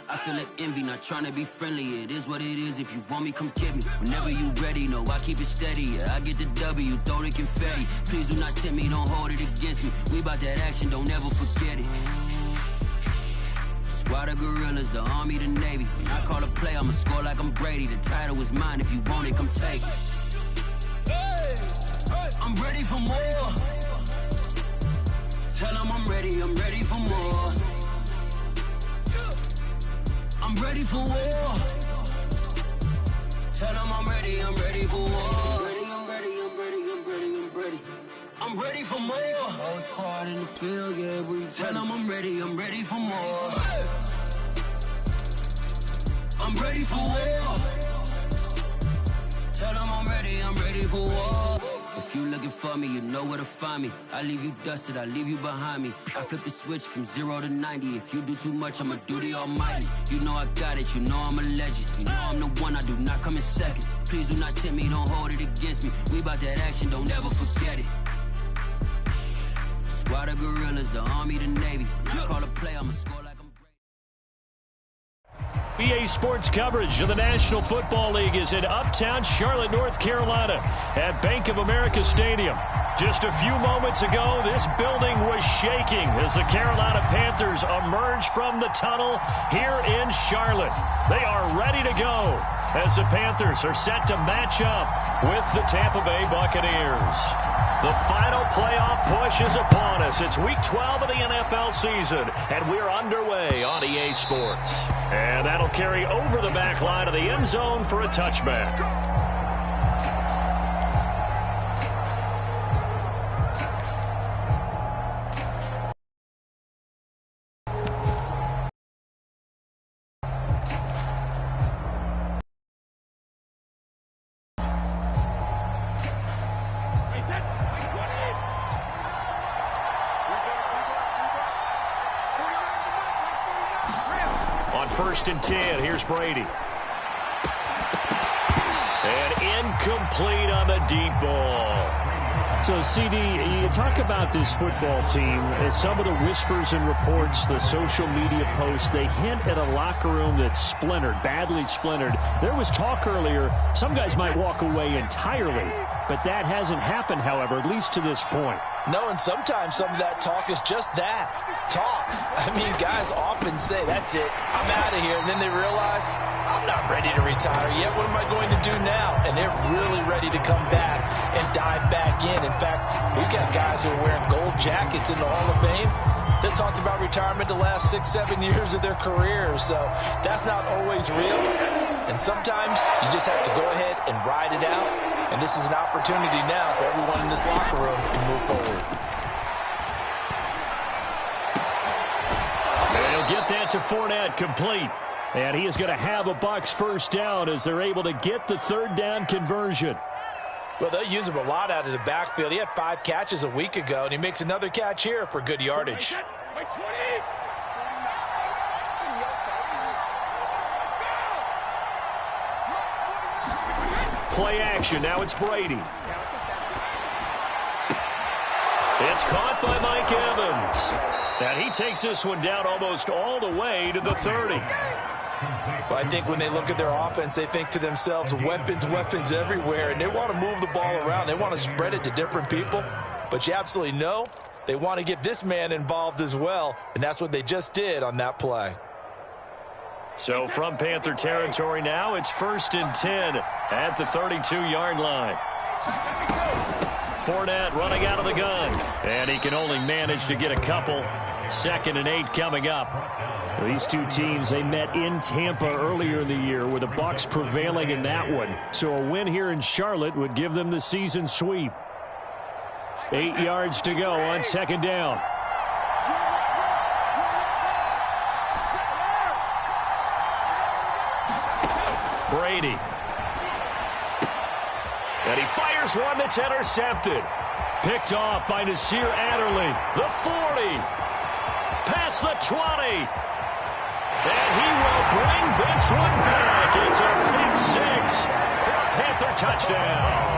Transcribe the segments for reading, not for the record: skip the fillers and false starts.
I feel like envy, not trying to be friendly. It is what it is, if you want me, come get me. Whenever you ready, no, I keep it steady. Yeah, I get the W, throw the confetti. Please do not tempt me, don't hold it against me. We about that action, don't ever forget it. Squad of gorillas, the army, the navy. When I call a play, I'ma score like I'm Brady. The title is mine, if you want it, come take it. I'm ready for more. Tell them I'm ready for more. I'm ready for war. Tell them I'm ready for war. I'm ready for more. Whole squad in the field, yeah, we tell them I'm ready for more. I'm ready for war. Tell them I'm ready for war. If you looking for me, you know where to find me. I leave you dusted, I leave you behind me. I flip the switch from 0 to 90. If you do too much, I'ma do the almighty. You know I got it, you know I'm a legend. You know I'm the one, I do not come in second. Please do not tempt me, don't hold it against me. We about that action, don't ever forget it. Squad of gorillas, the army, the navy. When I call a play, I'ma score like I'm EA Sports coverage of the National Football League is in uptown Charlotte, North Carolina at Bank of America Stadium. Just a few moments ago, this building was shaking as the Carolina Panthers emerged from the tunnel here in Charlotte. They are ready to go as the Panthers are set to match up with the Tampa Bay Buccaneers. The final playoff push is upon us. It's Week 12 of the NFL season, and we're underway on EA Sports. And that'll carry over the back line of the end zone for a touchback. First and 10, here's Brady. And incomplete on the deep ball. So, CD, you talk about this football team, and some of the whispers and reports, the social media posts, they hint at a locker room that's splintered, badly splintered. There was talk earlier, some guys might walk away entirely, but that hasn't happened, however, at least to this point. No, and sometimes some of that talk is just that, talk. I mean, guys often say, that's it, I'm out of here, and then they realize, I'm not ready to retire yet. What am I going to do now? And they're really ready to come back and dive back in. In fact, we've got guys who are wearing gold jackets in the Hall of Fame that talked about retirement the last 6-7 years of their careers. So that's not always real. And sometimes you just have to go ahead and ride it out. And this is an opportunity now for everyone in this locker room to move forward. And he'll get that to Fournette, complete. And he is going to have a Bucs first down as they're able to get the third down conversion. Well, they'll use him a lot out of the backfield. He had 5 catches a week ago, and he makes another catch here for good yardage. Play action. Now it's Brady. It's caught by Mike Evans. And he takes this one down almost all the way to the 30. Well, I think when they look at their offense, they think to themselves, weapons, weapons everywhere, and they want to move the ball around. They want to spread it to different people, but you absolutely know they want to get this man involved as well, and that's what they just did on that play. So from Panther territory now, it's 1st and 10 at the 32-yard line. Fournette running out of the gun, and he can only manage to get a couple. 2nd and 8 coming up. These two teams, they met in Tampa earlier in the year with the Bucs prevailing in that one. So a win here in Charlotte would give them the season sweep. 8 yards to go on 2nd down. Brady. And he fires one that's intercepted. Picked off by Nasir Adderley. The 40. Past the 20. And he will bring this one back. It's a pick 6 for a Panther touchdown.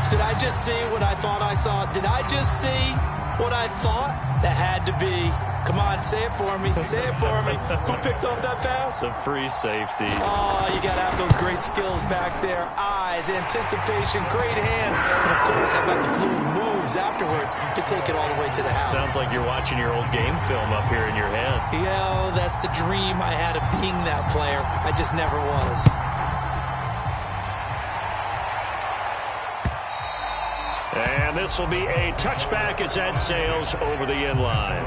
Did I just see what I thought I saw? Did I just see what I thought? That had to be. Come on, say it for me. Say it for me. Who picked up that pass? The free safety. Oh, you got to have those great skills back there. Eyes, anticipation, great hands. And, of course, how about the fluid moves afterwards to take it all the way to the house? Sounds like you're watching your old game film up here in your head. Yeah, that's the dream I had of being that player. I just never was. And this will be a touchback as that sails over the end line.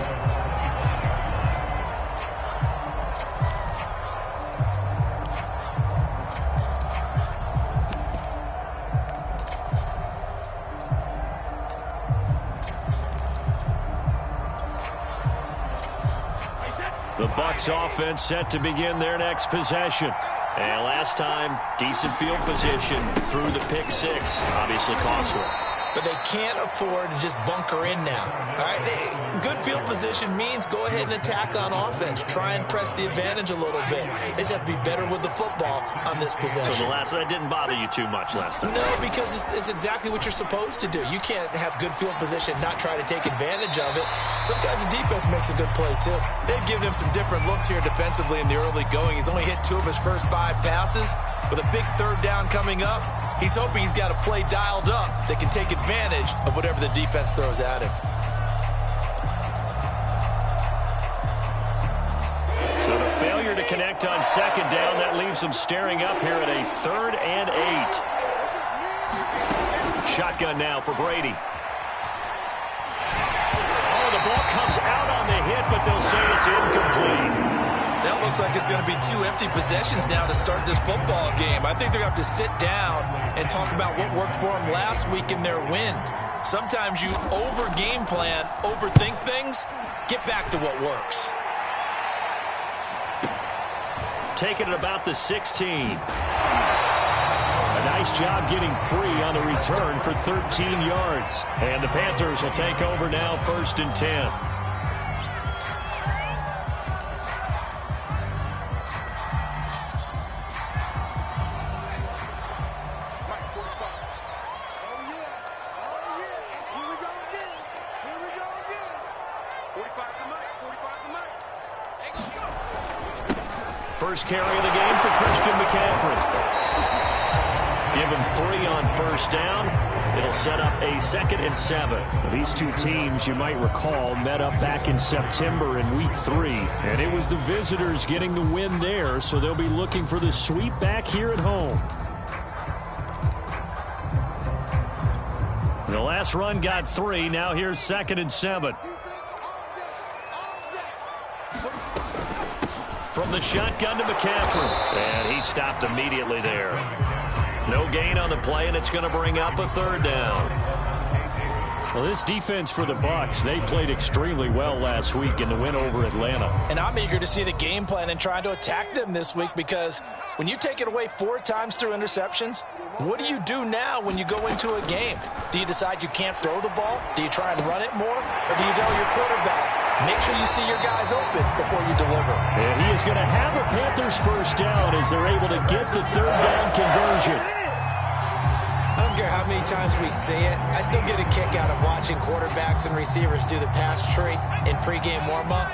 The Bucs offense set to begin their next possession. And last time, decent field position through the pick six. Obviously costly. But they can't afford to just bunker in now. All right, good field position means go ahead and attack on offense. Try and press the advantage a little bit. They just have to be better with the football on this possession. So that didn't bother you too much last time? No, because it's exactly what you're supposed to do. You can't have good field position, not try to take advantage of it. Sometimes the defense makes a good play, too. They've given him some different looks here defensively in the early going. He's only hit 2 of his first 5 passes. With a big third down coming up, he's hoping he's got a play dialed up that can take advantage of whatever the defense throws at him. So the failure to connect on second down, that leaves them staring up here at a 3rd and 8. Shotgun now for Brady. Oh, the ball comes out on the hit, but they'll say it's incomplete. That looks like it's going to be 2 empty possessions now to start this football game. I think they're going to have to sit down and talk about what worked for them last week in their win. Sometimes you over-game plan, overthink things, get back to what works. Taking it about the 16. A nice job getting free on the return for 13 yards. And the Panthers will take over now, 1st and 10. First carry of the game for Christian McCaffrey. Give him 3 on 1st down. It'll set up a 2nd and 7. These two teams, you might recall, met up back in September in Week 3. And it was the visitors getting the win there, so they'll be looking for the sweep back here at home. The last run got 3. Now here's 2nd and 7. From the shotgun to McCaffrey. And he stopped immediately there. No gain on the play, and it's going to bring up a 3rd down. Well, this defense for the Bucs, they played extremely well last week in the win over Atlanta. And I'm eager to see the game plan and trying to attack them this week, because when you take it away 4 times through interceptions, what do you do now when you go into a game? Do you decide you can't throw the ball? Do you try and run it more? Or do you tell your quarterback, make sure you see your guys open before you deliver? And he is going to have a Panthers 1st down as they're able to get the 3rd down conversion. I don't care how many times we see it. I still get a kick out of watching quarterbacks and receivers do the pass tree in pregame warm-up.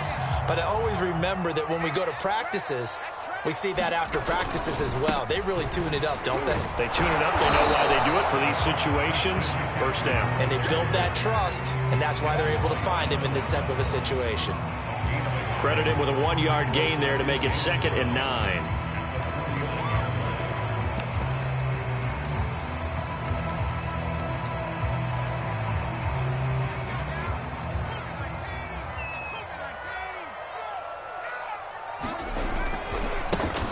But I always remember that when we go to practices, we see that after practices as well. They really tune it up, don't they? They tune it up. They know why they do it for these situations. 1st down. And they build that trust, and that's why they're able to find him in this type of a situation. Credit him with a 1-yard gain there to make it 2nd and 9.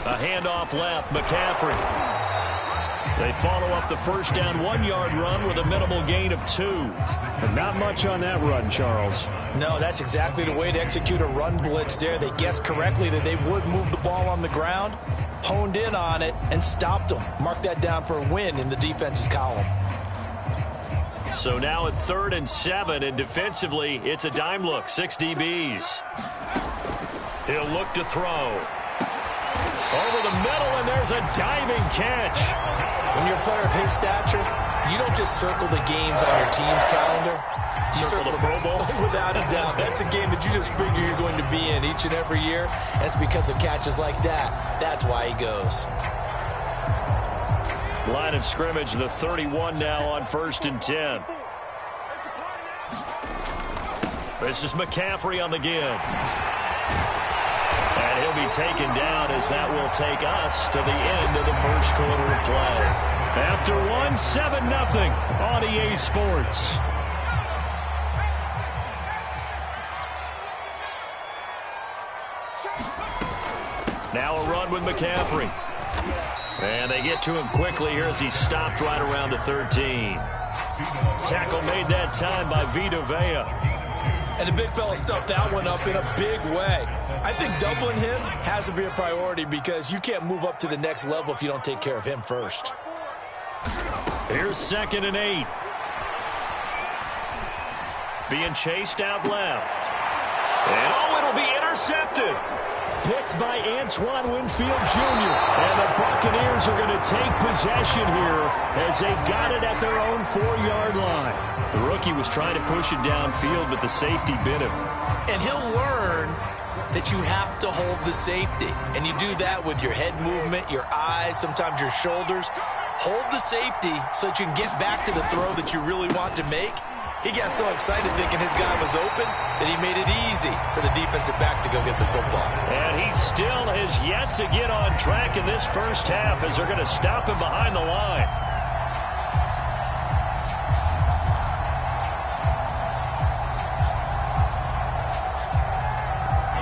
A handoff left, McCaffrey. They follow up the 1st down 1-yard run with a minimal gain of 2. And not much on that run, Charles. No, that's exactly the way to execute a run blitz there. They guessed correctly that they would move the ball on the ground, honed in on it, and stopped them. Mark that down for a win in the defense's column. So now at 3rd and 7, and defensively, it's a dime look, 6 DBs. He'll look to throw. Over the middle, and there's a diving catch. When you're a player of his stature, you don't just circle the games on your team's calendar. You circle the Pro Bowl. Without a doubt. That's a game that you just figure you're going to be in each and every year. And it's because of catches like that. That's why he goes. Line of scrimmage, the 31 now on 1st and 10. This is McCaffrey on the give. And he'll be taken down as that will take us to the end of the first quarter of play. After one, 7-0 on EA Sports. Now a run with McCaffrey. And they get to him quickly here as he stopped right around the 13. Tackle made that time by Vita Vea. And the big fella stuffed that one up in a big way. I think doubling him has to be a priority because you can't move up to the next level if you don't take care of him first. Here's 2nd and 8. Being chased out left. And it'll be intercepted. Picked by Antoine Winfield Jr. And the Buccaneers are going to take possession here as they got it at their own 4-yard line. The rookie was trying to push it downfield, but the safety bit him. And he'll learn that you have to hold the safety. And you do that with your head movement, your eyes, sometimes your shoulders. Hold the safety so that you can get back to the throw that you really want to make. He got so excited thinking his guy was open that he made it easy for the defensive back to go get the football. And he still has yet to get on track in this first half as they're going to stop him behind the line.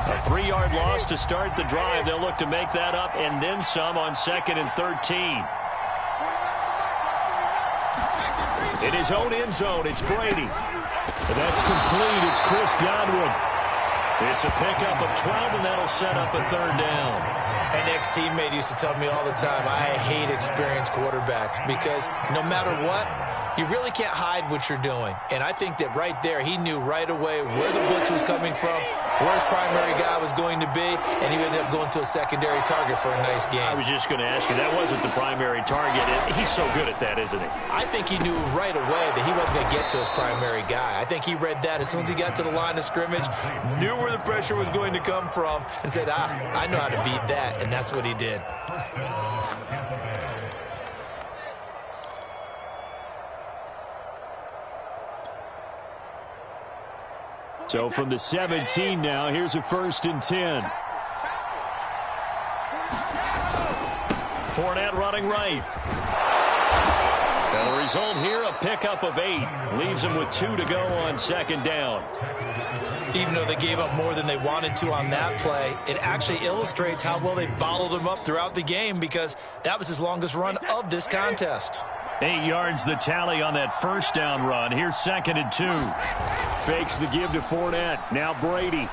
A 3-yard loss to start the drive. They'll look to make that up and then some on 2nd and 13. In his own end zone, it's Brady. That's complete. It's Chris Godwin. It's a pickup of 12, and that'll set up a 3rd down. An ex-teammate used to tell me all the time, I hate experienced quarterbacks because no matter what, you really can't hide what you're doing. And I think that right there, he knew right away where the blitz was coming from, where his primary guy was going to be, and he ended up going to a secondary target for a nice game. I was just going to ask you, that wasn't the primary target. He's so good at that, isn't he? I think he knew right away that he wasn't going to get to his primary guy. I think he read that as soon as he got to the line of scrimmage, knew where the pressure was going to come from, and said, I know how to beat that, and that's what he did. So from the 17 now, here's a 1st and 10. Fournette running right. And the result here, a pickup of 8. Leaves them with 2 to go on 2nd down. Even though they gave up more than they wanted to on that play, it actually illustrates how well they bottled him up throughout the game because that was his longest run of this contest. 8 yards the tally on that 1st down run. Here's 2nd and 2. Fakes the give to Fournette. Now Brady. And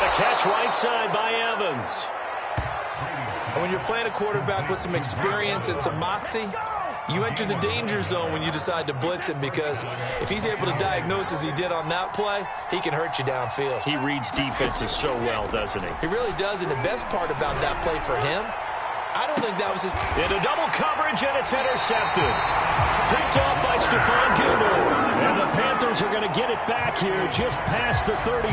a catch right side by Evans. And when you're playing a quarterback with some experience and some moxie, you enter the danger zone when you decide to blitz him because if he's able to diagnose as he did on that play, he can hurt you downfield. He reads defenses so well, doesn't he? He really does, and the best part about that play for him, I don't think that was his... Into double coverage, and it's intercepted. Picked off by Stephon Gilmore. And the Panthers are going to get it back here just past the 35.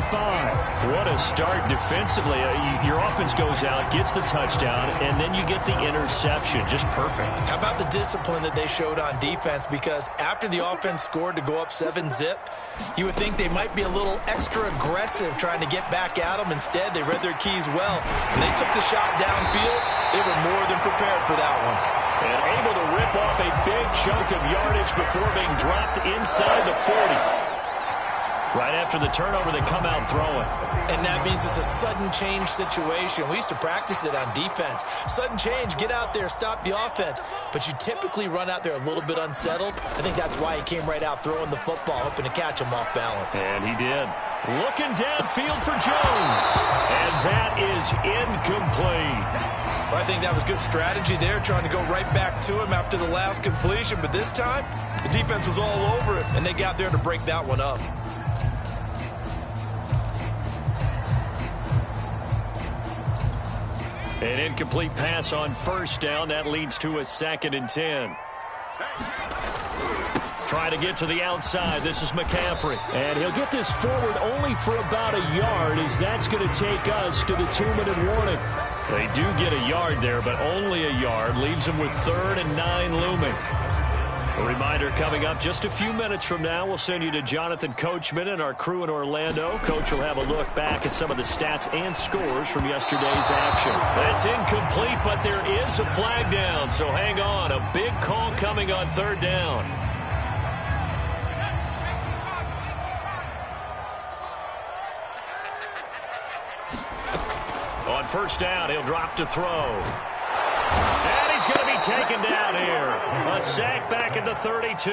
What a start defensively. Your offense goes out, gets the touchdown, and then you get the interception. Just perfect. How about the discipline that they showed on defense? Because after the offense scored to go up 7-zip, you would think they might be a little extra aggressive trying to get back at them. Instead, they read their keys well. When they took the shot downfield, they were more than prepared for that one. And able to rip off a big chunk of yardage before being dropped inside the 40. Right after the turnover, they come out throwing. And that means it's a sudden change situation. We used to practice it on defense. Sudden change, get out there, stop the offense. But you typically run out there a little bit unsettled. I think that's why he came right out throwing the football, hoping to catch him off balance. And he did. Looking downfield for Jones. And that is incomplete. Well, I think that was good strategy there, trying to go right back to him after the last completion. But this time, the defense was all over him, and they got there to break that one up. An incomplete pass on 1st down. That leads to a 2nd and 10. try to get to the outside. This is McCaffrey. And he'll get this forward only for about a yard, as that's going to take us to the 2-minute warning. They do get a yard there, but only a yard. Leaves them with 3rd and 9 looming. A reminder coming up just a few minutes from now. We'll send you to Jonathan Coachman and our crew in Orlando. Coach will have a look back at some of the stats and scores from yesterday's action. That's incomplete, but there is a flag down, so hang on. A big call coming on 3rd down. On 1st down, he'll drop to throw. And he's going to be taken down here. A sack back at the 32.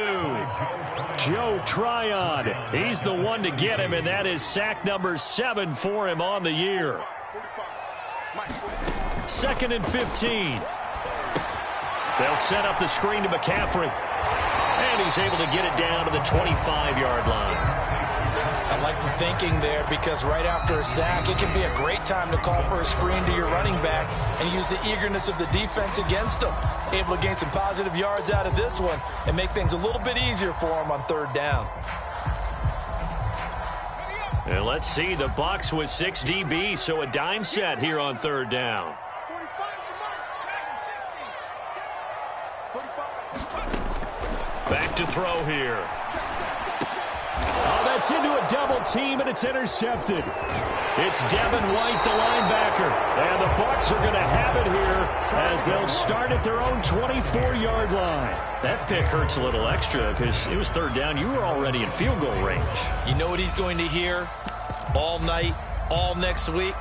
Joe Tryon, he's the one to get him, and that is sack number 7 for him on the year. 2nd and 15. They'll set up the screen to McCaffrey. And he's able to get it down to the 25-yard line. I like the thinking there, because right after a sack, it can be a great time to call for a screen to your running back and use the eagerness of the defense against him. Able to gain some positive yards out of this one and make things a little bit easier for him on 3rd down. And let's see, the Bucs with 6 DBs, so a dime set here on 3rd down. Back to throw here. Oh, that's into a double team, and it's intercepted. It's Devin White, the linebacker. And the Bucs are going to have it here as they'll start at their own 24-yard line. That pick hurts a little extra because it was 3rd down. You were already in field goal range. You know what he's going to hear all night, all next week?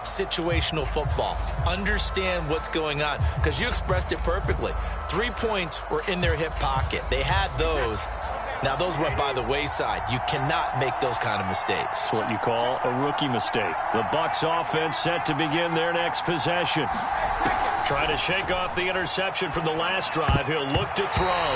Situational football. Understand what's going on, because you expressed it perfectly. 3 points were in their hip pocket. They had those. Now, those went by the wayside. You cannot make those kind of mistakes. It's what you call a rookie mistake. The Bucs offense set to begin their next possession. Trying to shake off the interception from the last drive. He'll look to throw.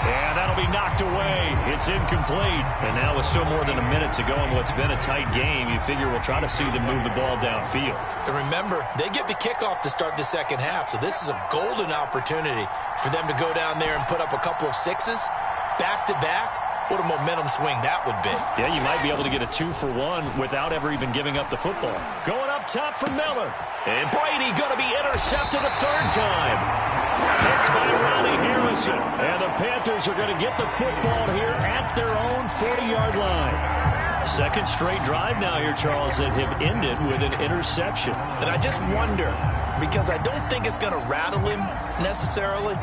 And that'll be knocked away. It's incomplete. And now with still more than a minute to go in what's been a tight game, you figure we'll try to see them move the ball downfield. And remember, they get the kickoff to start the second half, so this is a golden opportunity for them to go down there and put up a couple of 6s. Back-to-back, what a momentum swing that would be. Yeah, you might be able to get a 2-for-1 without ever even giving up the football. Going up top for Miller. And Brady going to be intercepted a 3rd time. Picked by Ronnie Harrison. And the Panthers are going to get the football here at their own 40-yard line. 2nd straight drive now here, Charles, that have ended with an interception. And I just wonder, because I don't think it's going to rattle him necessarily,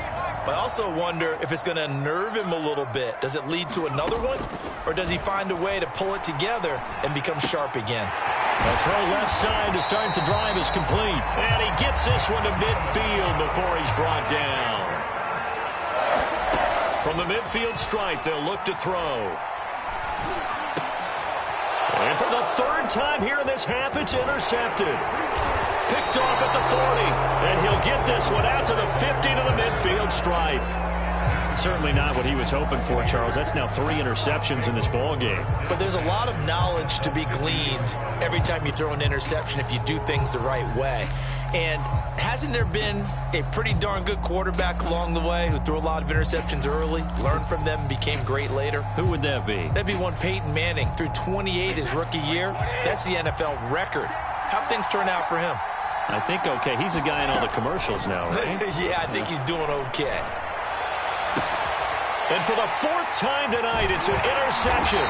but I also wonder if it's going to unnerve him a little bit. Does it lead to another one? Or does he find a way to pull it together and become sharp again? The throw left side to start the drive is complete. And he gets this one to midfield before he's brought down. From the midfield stripe, they'll look to throw. And for the 3rd time here in this half, it's intercepted. Picked off at the 40, and he'll get this one out to the 50 to the midfield stripe. Certainly not what he was hoping for, Charles. That's now 3 interceptions in this ball game. But there's a lot of knowledge to be gleaned every time you throw an interception if you do things the right way. And hasn't there been a pretty darn good quarterback along the way who threw a lot of interceptions early, learned from them, and became great later? Who would that be? That'd be one Peyton Manning. Threw 28 his rookie year. That's the NFL record. How'd things turn out for him? I think okay. He's the guy in all the commercials now, right? Yeah, I think he's doing okay. And for the 4th time tonight, it's an interception.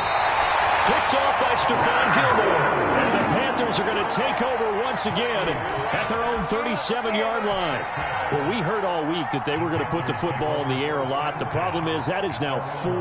Picked off by Stephon Gilmore. And the Panthers are going to take over once again at their own 37-yard line. Well, we heard all week that they were going to put the football in the air a lot. The problem is that is now 4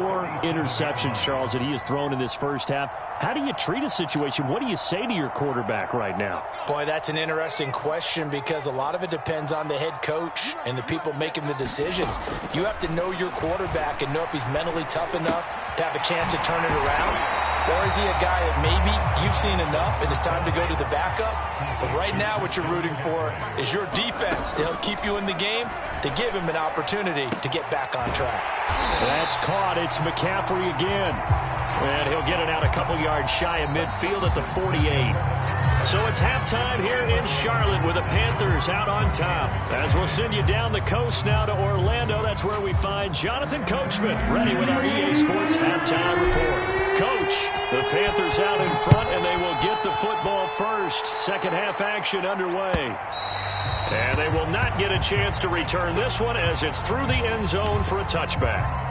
interceptions, Charles, that he has thrown in this first half. How do you treat a situation? What do you say to your quarterback right now? Boy, that's an interesting question, because a lot of it depends on the head coach and the people making the decisions. You have to know your quarterback and know if he's mentally tough enough to have a chance to turn it around. Or is he a guy that maybe you've seen enough and it's time to go to the backup? But right now what you're rooting for is your defense to help keep you in the game, to give him an opportunity to get back on track. That's caught. It's McCaffrey again. And he'll get it out a couple yards shy of midfield at the 48. So it's halftime here in Charlotte with the Panthers out on top. As we'll send you down the coast now to Orlando, that's where we find Jonathan Coachman ready with our EA Sports halftime report. Coach, the Panthers out in front, and they will get the football first. Second half action underway. And they will not get a chance to return this one as it's through the end zone for a touchback.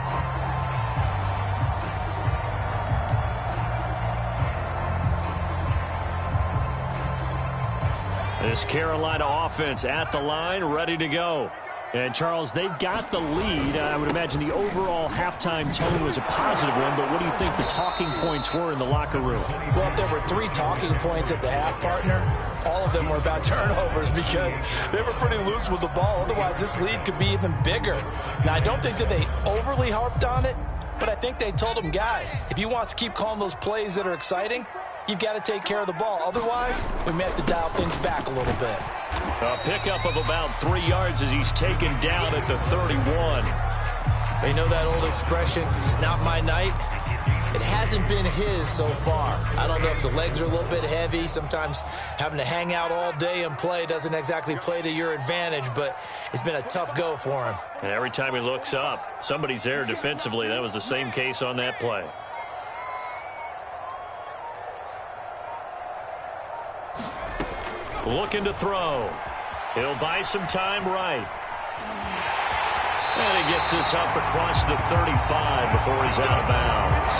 This Carolina offense at the line, ready to go. And, Charles, they've got the lead. I would imagine the overall halftime tone was a positive one, but what do you think the talking points were in the locker room? Well, if there were 3 talking points at the half, partner, all of them were about turnovers because they were pretty loose with the ball. Otherwise, this lead could be even bigger. Now, I don't think that they overly harped on it, but I think they told them, guys, if you want to keep calling those plays that are exciting, you've got to take care of the ball. Otherwise, we may have to dial things back a little bit. A pickup of about 3 yards as he's taken down at the 31. They know that old expression, it's not my night. It hasn't been his so far. I don't know if the legs are a little bit heavy. Sometimes having to hang out all day and play doesn't exactly play to your advantage, but it's been a tough go for him. And every time he looks up, somebody's there defensively. That was the same case on that play. Looking to throw. He'll buy some time right. And he gets this up across the 35 before he's out of bounds.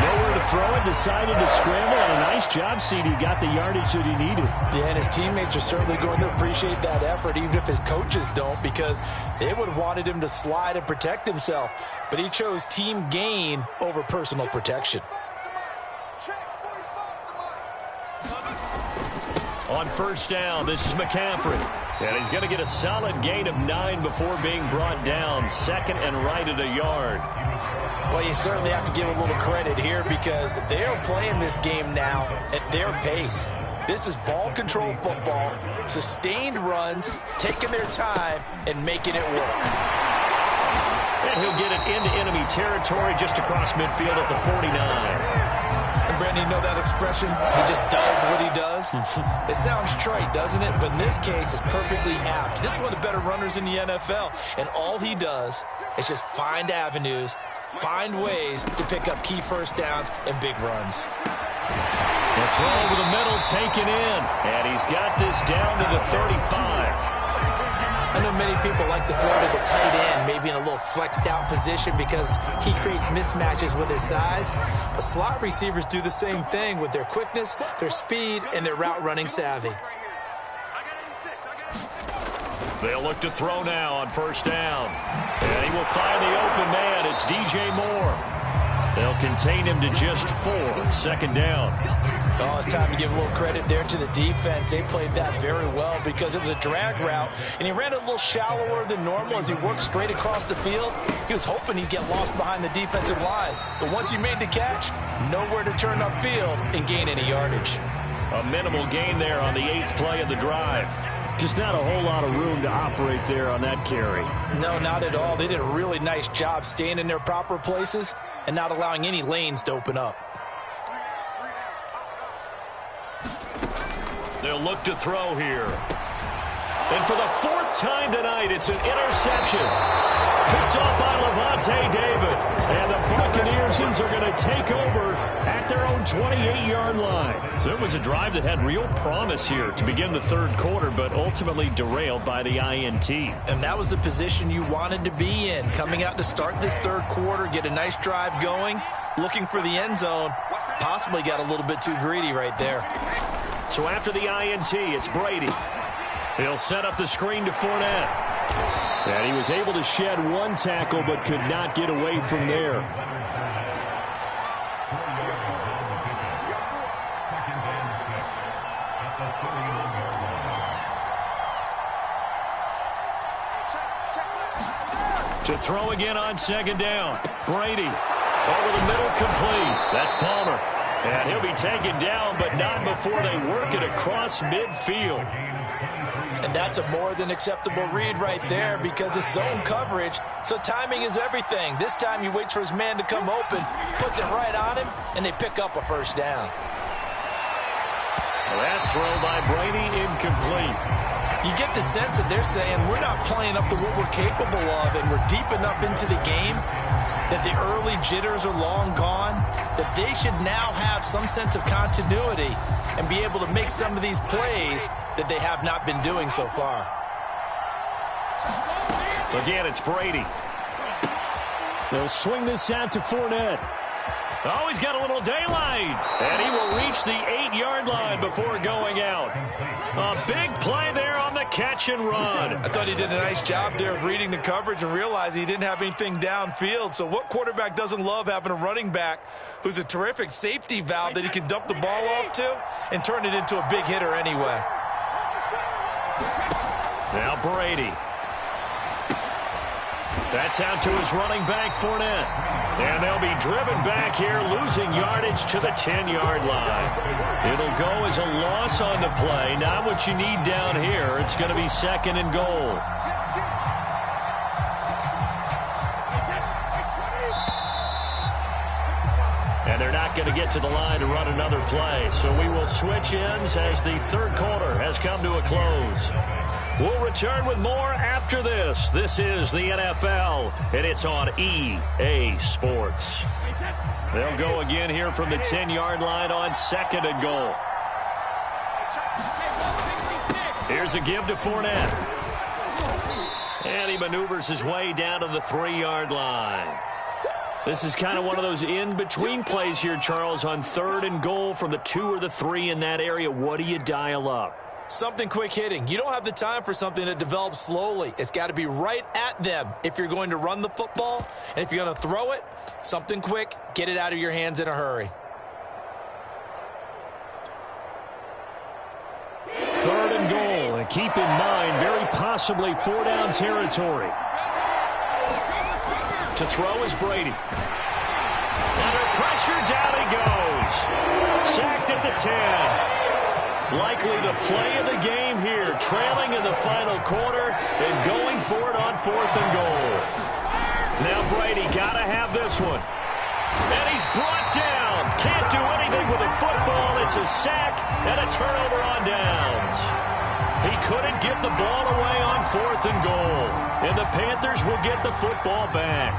Nowhere to throw it, decided to scramble, and a nice job, CD. Got the yardage that he needed. Yeah, and his teammates are certainly going to appreciate that effort, even if his coaches don't, because they would have wanted him to slide and protect himself. But he chose team gain over personal protection. On first down, this is McCaffrey. And he's going to get a solid gain of 9 before being brought down. Second and right at a yard. Well, you certainly have to give a little credit here because they're playing this game now at their pace. This is ball control football, sustained runs, taking their time, and making it work. And he'll get it into enemy territory just across midfield at the 49. And, Brandon, you know that expression? He just does what he does. It sounds trite, doesn't it? But in this case, it's perfectly apt. This is one of the better runners in the NFL. And all he does is just find avenues, find ways to pick up key first downs and big runs. The throw over the middle taken in. And he's got this down to the 35. I know many people like to throw to the tight end, maybe in a little flexed out position because he creates mismatches with his size. But slot receivers do the same thing with their quickness, their speed, and their route running savvy. They'll look to throw now on first down. And he will find the open man. It's DJ Moore. They'll contain him to just 4. Second down. Oh, it's time to give a little credit there to the defense. They played that very well because it was a drag route, and he ran it a little shallower than normal as he worked straight across the field. He was hoping he'd get lost behind the defensive line, but once he made the catch, nowhere to turn upfield and gain any yardage. A minimal gain there on the 8th play of the drive. Just not a whole lot of room to operate there on that carry. No, not at all. They did a really nice job staying in their proper places and not allowing any lanes to open up. They'll look to throw here. And for the 4th time tonight, it's an interception. Picked off by Levante David. And the Buccaneers are going to take over at their own 28-yard line. So it was a drive that had real promise here to begin the 3rd quarter, but ultimately derailed by the INT. And that was the position you wanted to be in, coming out to start this 3rd quarter, get a nice drive going, looking for the end zone. Possibly got a little bit too greedy right there. So after the INT, it's Brady. He'll set up the screen to Fournette. And he was able to shed 1 tackle but could not get away from there. To throw again on 2nd down. Brady over the middle, complete. That's Palmer. And he'll be taken down, but not before they work it across midfield. And that's a more than acceptable read right there because it's zone coverage, so timing is everything. This time he waits for his man to come open, puts it right on him, and they pick up a first down. Well, that throw by Brady incomplete. You get the sense that they're saying we're not playing up to what we're capable of, and we're deep enough into the game that the early jitters are long gone, that they should now have some sense of continuity and be able to make some of these plays that they have not been doing so far. Again, it's Brady. They'll swing this out to Fournette. Oh, he's got a little daylight. And he will reach the 8-yard line before going out. A big play there on the catch and run. I thought he did a nice job there of reading the coverage and realizing he didn't have anything downfield. So what quarterback doesn't love having a running back who's a terrific safety valve that he can dump the ball off to and turn it into a big hitter anyway? Now Brady. That's out to his running back, Fournette. And they'll be driven back here, losing yardage to the 10-yard line. It'll go as a loss on the play. Not what you need down here. It's going to be 2nd and goal. And they're not going to get to the line to run another play. So we will switch ends as the third quarter has come to a close. We'll return with more after this. This is the NFL, and it's on EA Sports. They'll go again here from the 10-yard line on 2nd and goal. Here's a give to Fournette. And he maneuvers his way down to the 3-yard line. This is kind of one of those in-between plays here, Charles, on 3rd and goal from the 2 or the 3 in that area. What do you dial up? Something quick hitting. You don't have the time for something that develops slowly. It's got to be right at them if you're going to run the football. And if you're going to throw it, something quick, get it out of your hands in a hurry. 3rd and goal. And keep in mind, very possibly 4-down territory. To throw is Brady. Under pressure, down he goes. Sacked at the 10. Likely the play of the game here, trailing in the final quarter and going for it on 4th and goal. Now Brady got to have this one. And he's brought down. Can't do anything with a football. It's a sack and a turnover on downs. He couldn't get the ball away on 4th and goal. And the Panthers will get the football back.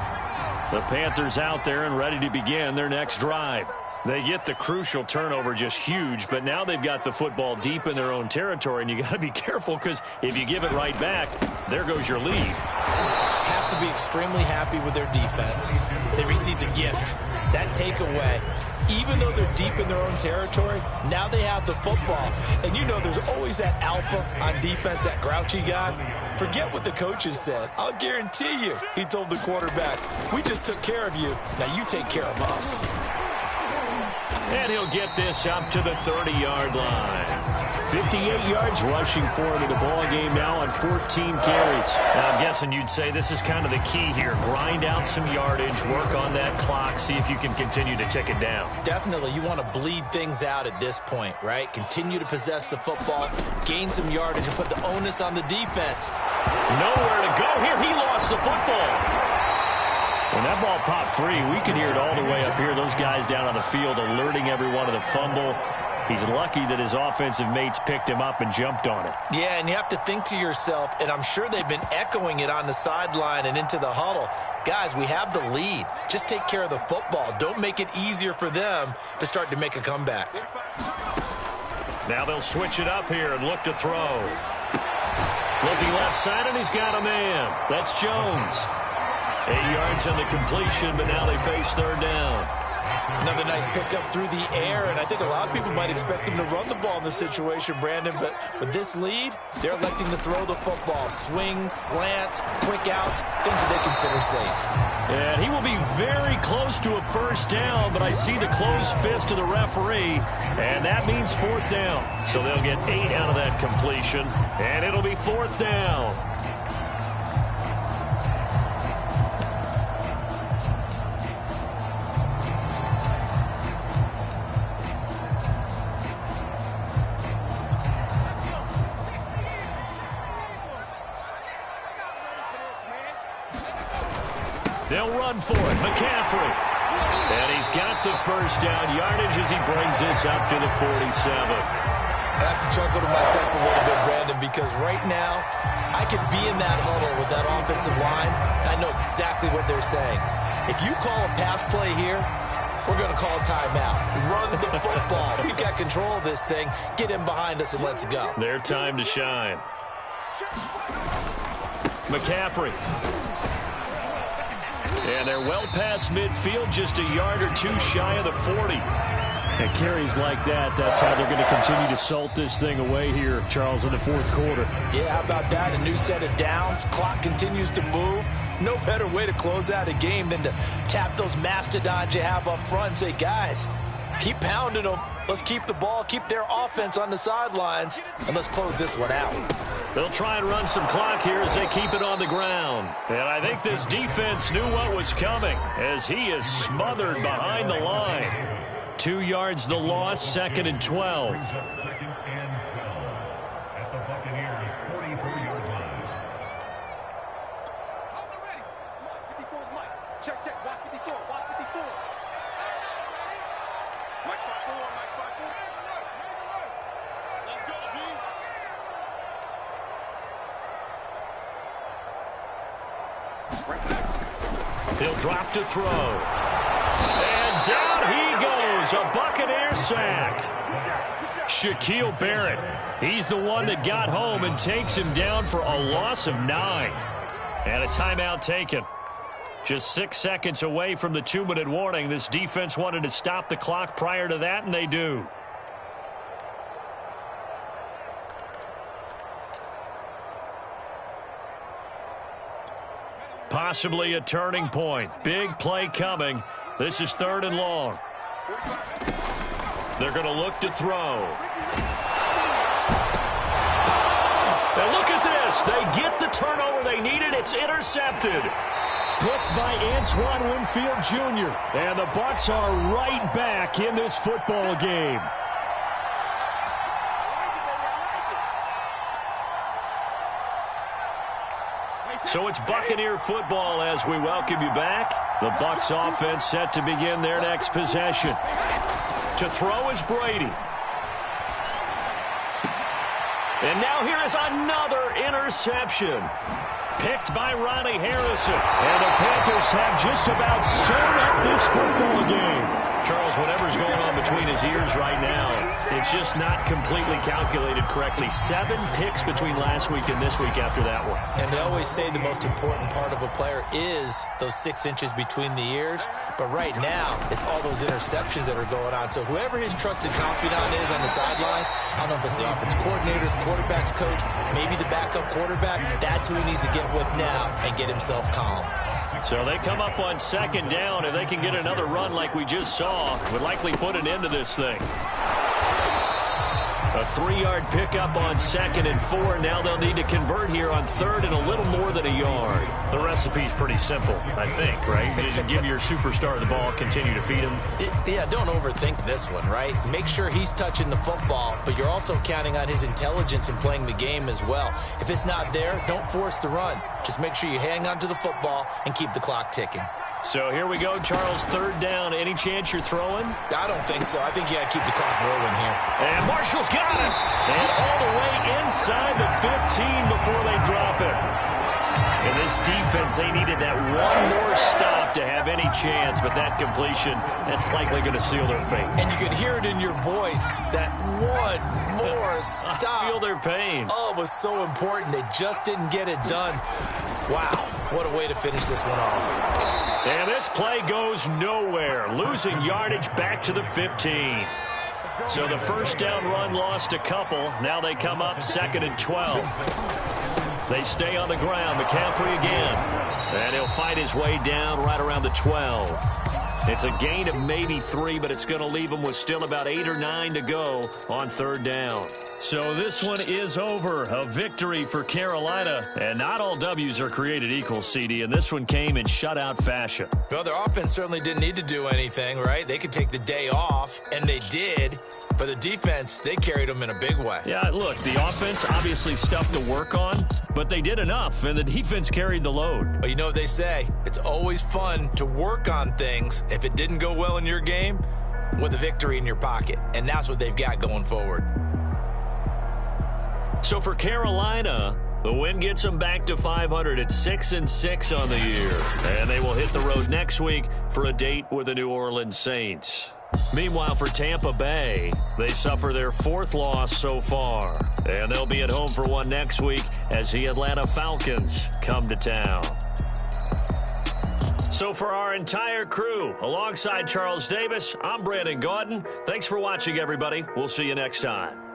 The Panthers out there and ready to begin their next drive. They get the crucial turnover, just huge, but now they've got the football deep in their own territory, and you got to be careful because if you give it right back, there goes your lead. Have to be extremely happy with their defense. They received a gift. That takeaway, even though they're deep in their own territory, now they have the football. And you know there's always that alpha on defense, that grouchy guy. Forget what the coaches said. I'll guarantee you, he told the quarterback, we just took care of you. Now you take care of us. And he'll get this up to the 30-yard line. 58 yards rushing for him in the ball game now on 14 carries. Now, I'm guessing you'd say this is kind of the key here. Grind out some yardage, work on that clock, see if you can continue to tick it down. Definitely. You want to bleed things out at this point, right? Continue to possess the football, gain some yardage, and put the onus on the defense. Nowhere to go here. He lost the football. When that ball popped free, we could hear it all the way up here. Those guys down on the field alerting everyone of the fumble. He's lucky that his offensive mates picked him up and jumped on it. Yeah, and you have to think to yourself, and I'm sure they've been echoing it on the sideline and into the huddle. Guys, we have the lead. Just take care of the football. Don't make it easier for them to start to make a comeback. Now they'll switch it up here and look to throw. Looking left side, and he's got a man. That's Jones. 8 yards on the completion, but now they face 3rd down. Another nice pickup through the air, and I think a lot of people might expect him to run the ball in this situation, Brandon, but with this lead, they're electing to throw the football. Swings, slants, quick outs, things that they consider safe. And he will be very close to a 1st down, but I see the closed fist of the referee, and that means 4th down. So they'll get 8 out of that completion, and it'll be 4th down. They'll run for it. McCaffrey. And he's got the 1st down yardage as he brings this up to the 47. I have to chuckle to myself a little bit, Brandon, because right now I could be in that huddle with that offensive line, and I know exactly what they're saying. If you call a pass play here, we're going to call a timeout. Run the football. We've got control of this thing. Get in behind us and let's go. Their time to shine. McCaffrey. And they're well past midfield, just a yard or two shy of the 40. And carries like that, that's how they're going to continue to salt this thing away here, Charles, in the fourth quarter. Yeah, how about that? A new set of downs. Clock continues to move. No better way to close out a game than to tap those mastodons you have up front and say, guys, keep pounding them. Let's keep the ball, keep their offense on the sidelines, and let's close this one out. They'll try and run some clock here as they keep it on the ground. And I think this defense knew what was coming as he is smothered behind the line. 2 yards the loss, 2nd and 12. He'll drop to throw. And down he goes, a Buccaneer sack. Shaquille Barrett, he's the one that got home and takes him down for a loss of 9. And a timeout taken. Just 6 seconds away from the 2-minute warning. This defense wanted to stop the clock prior to that, and they do. Possibly a turning point. Big play coming. This is 3rd and long. They're going to look to throw. And look at this. They get the turnover they needed. It's intercepted. Picked by Antoine Winfield Jr. And the Bucs are right back in this football game. So it's Buccaneer football as we welcome you back. The Bucs offense set to begin their next possession. To throw is Brady. And now here is another interception. Picked by Ronnie Harrison. And the Panthers have just about sewn up this football game. Charles, whatever's going on between his ears right now, it's just not completely calculated correctly. 7 picks between last week and this week after that one. And they always say the most important part of a player is those 6 inches between the ears. But right now, it's all those interceptions that are going on. So whoever his trusted confidant is on the sidelines, I don't know if it's the offense coordinator, the quarterback's coach, maybe the backup quarterback, that's who he needs to get with now and get himself calm. So they come up on 2nd down. If they can get another run like we just saw, would likely put an end to this thing. A 3-yard pickup on 2nd and 4. Now they'll need to convert here on 3rd and a little more than a yard. The recipe's pretty simple, I think, right? You just give your superstar the ball, continue to feed him. Yeah, don't overthink this one, right? Make sure he's touching the football, but you're also counting on his intelligence in playing the game as well. If it's not there, don't force the run. Just make sure you hang on to the football and keep the clock ticking. So here we go, Charles, 3rd down. Any chance you're throwing? I don't think so. I think you got to keep the clock rolling here. And Marshall's got it. And all the way inside the 15 before they drop it. And this defense, they needed that one more stop to have any chance, but that completion, that's likely going to seal their fate. And you could hear it in your voice, that one more stop. I feel their pain. Oh, it was so important. They just didn't get it done. Wow, what a way to finish this one off. And this play goes nowhere. Losing yardage back to the 15. So the 1st down run lost a couple. Now they come up 2nd and 12. They stay on the ground. McCaffrey again. And he'll fight his way down right around the 12. It's a gain of maybe 3, but it's going to leave him with still about 8 or 9 to go on 3rd down. So this one is over. A victory for Carolina. And not all W's are created equal, CD. And this one came in shutout fashion. Well, their offense certainly didn't need to do anything, right? They could take the day off, and they did. But the defense, they carried them in a big way. Yeah, look, the offense, obviously stuff to work on, but they did enough, and the defense carried the load. But you know what they say, it's always fun to work on things if it didn't go well in your game with a victory in your pocket, and that's what they've got going forward. So for Carolina, the win gets them back to 500 at 6-6 on the year. And they will hit the road next week for a date with the New Orleans Saints. Meanwhile, for Tampa Bay, they suffer their 4th loss so far. And they'll be at home for one next week as the Atlanta Falcons come to town. So for our entire crew, alongside Charles Davis, I'm Brandon Gaudin. Thanks for watching, everybody. We'll see you next time.